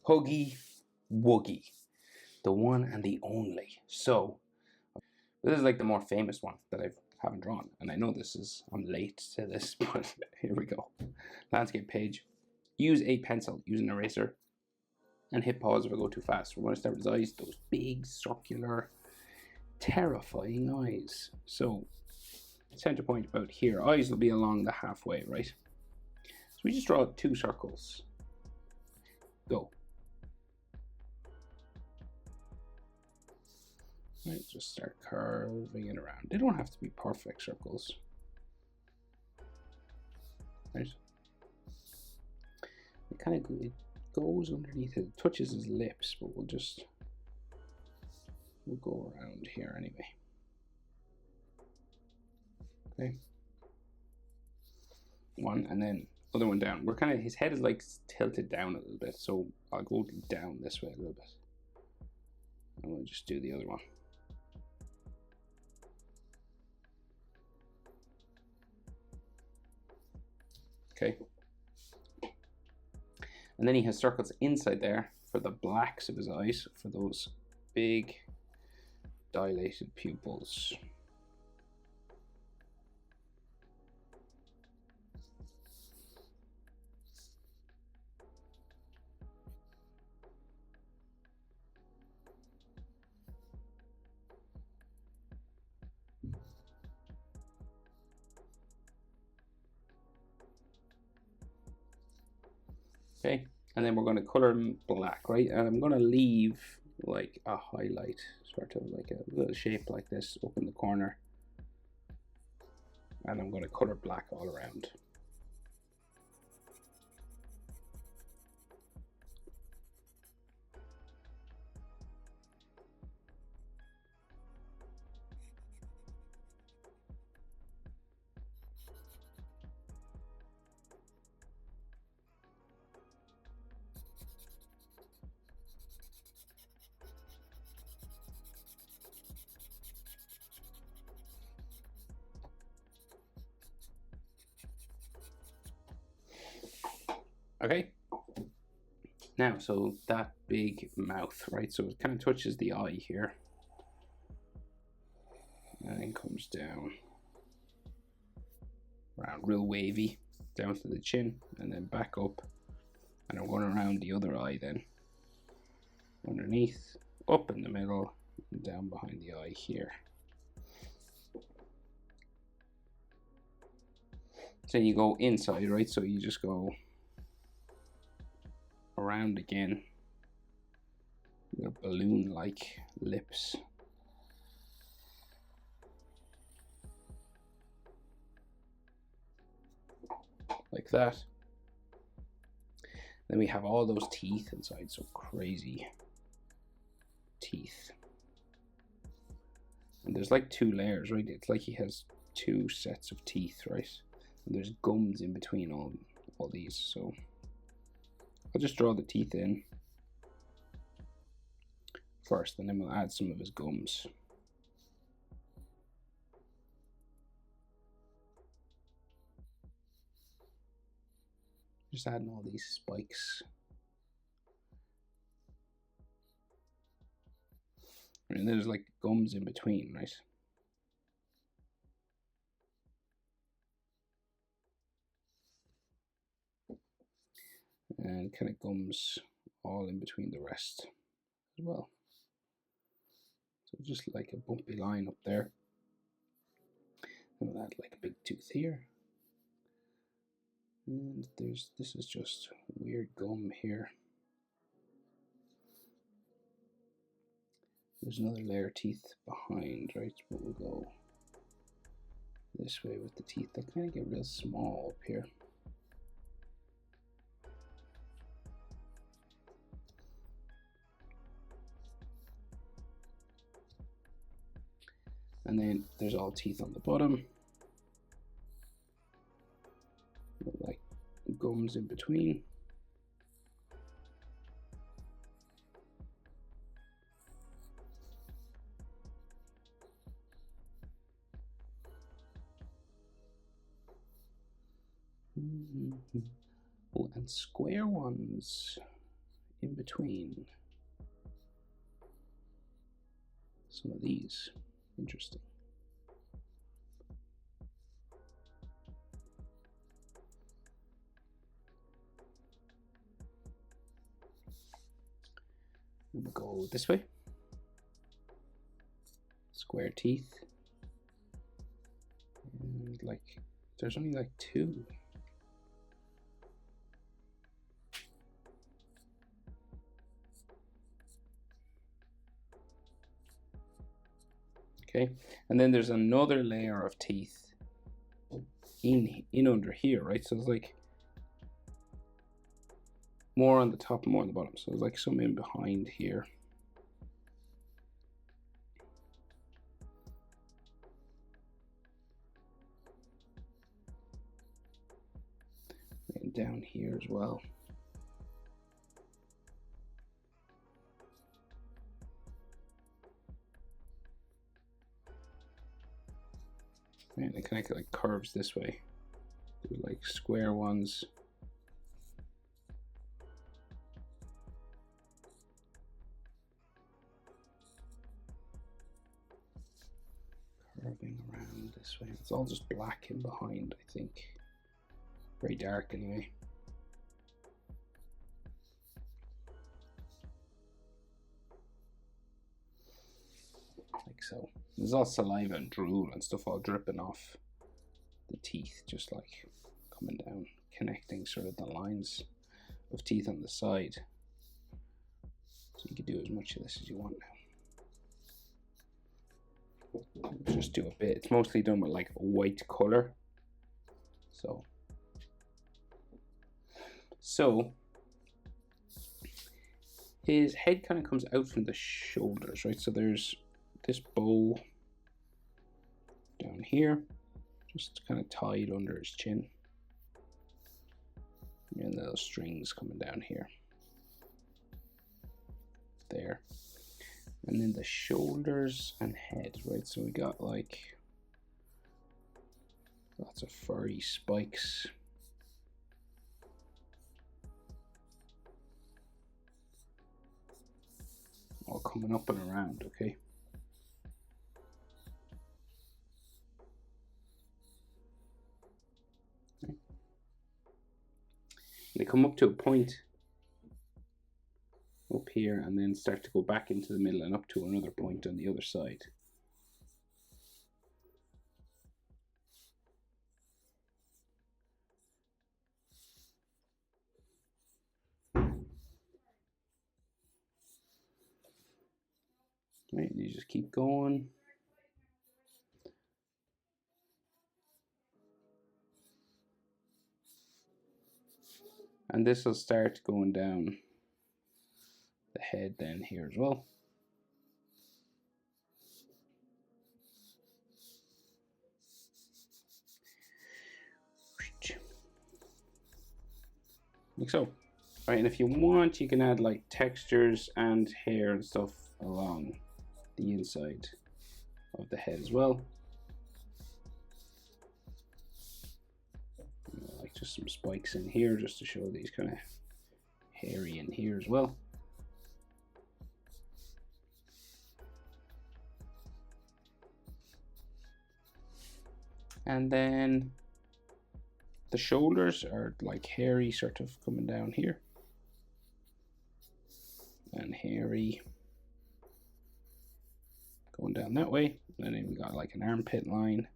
Huggy Wuggy, the one and the only. So this is like the more famous one that I haven't drawn, and I know I'm late to this, but here we go. Landscape page. Use a pencil, use an eraser, and hit pause if I go too fast. We're going to start with his eyes, those big, circular, terrifying eyes. So center point about here. Eyes will be along the halfway, right? So we just draw 2 circles. Go. Right, just start curving it around. They don't have to be perfect circles. Right? It kind of goes underneath it, touches his lips, but we'll go around here anyway. Okay. One, and then other one down. His head is like tilted down a little bit, so I'll go down this way a little bit. And we'll just do the other one. Okay. And then he has circles inside there for the blacks of his eyes, for those big dilated pupils. Okay, and then we're going to color him black, right? And I'm going to leave like a highlight, sort of like a little shape like this up in the corner. And I'm going to color black all around. Okay, now so that big mouth, right? So it kind of touches the eye here and then comes down around real wavy down to the chin and then back up, and I'm going around the other eye then, underneath, up in the middle, and down behind the eye here. So you go inside, right? So you just go around again, your balloon-like lips. Like that. Then we have all those teeth inside, so crazy teeth. And there's like 2 layers, right? It's like he has 2 sets of teeth, right? And there's gums in between all these, so I'll just draw the teeth in first, and then we'll add some of his gums. Just adding all these spikes. And there's like gums in between, right? And kind of gums all in between the rest as well. So just like a bumpy line up there. And we'll add like a big tooth here. And this is just weird gum here. There's another layer of teeth behind, right? But we'll go this way with the teeth. They kind of get real small up here. And then there's all teeth on the bottom. Like gums in between. Oh, and square ones in between some of these. Interesting. We'll go this way. Square teeth. And like, there's only like 2. Okay, and then there's another layer of teeth in under here, right? So it's like more on the top and more on the bottom. So there's like some in behind here. And down here as well. And it kind of like curves this way. There's like square ones. Curving around this way. It's all just black in behind, I think. Very dark anyway. Like so. There's all saliva and drool and stuff all dripping off the teeth, just like coming down, connecting sort of the lines of teeth on the side. So you can do as much of this as you want now. Just do a bit. It's mostly done with like a white color. So his head kind of comes out from the shoulders, right? So there's this bow down here, just kind of tied under his chin. And those strings coming down here. There. And then the shoulders and head, right? So we got like lots of furry spikes. All coming up and around, okay? They come up to a point up here and then start to go back into the middle and up to another point on the other side. Right, you just keep going. And this will start going down the head then here as well. Like so. Right, and if you want, you can add like textures and hair and stuff along the inside of the head as well. Like just some spikes in here just to show these kind of hairy in here as well. And then the shoulders are like hairy, sort of coming down here. And hairy going down that way. And then we got like an armpit line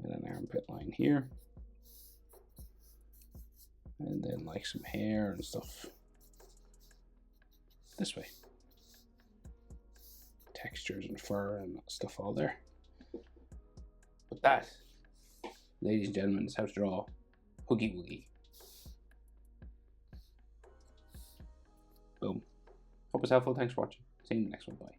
and an armpit line here. And then like some hair and stuff this way. Textures and fur and stuff all there. But that, ladies and gentlemen, is how to draw Huggy Wuggy. Boom. Hope it's helpful. Thanks for watching. See you in the next one. Bye.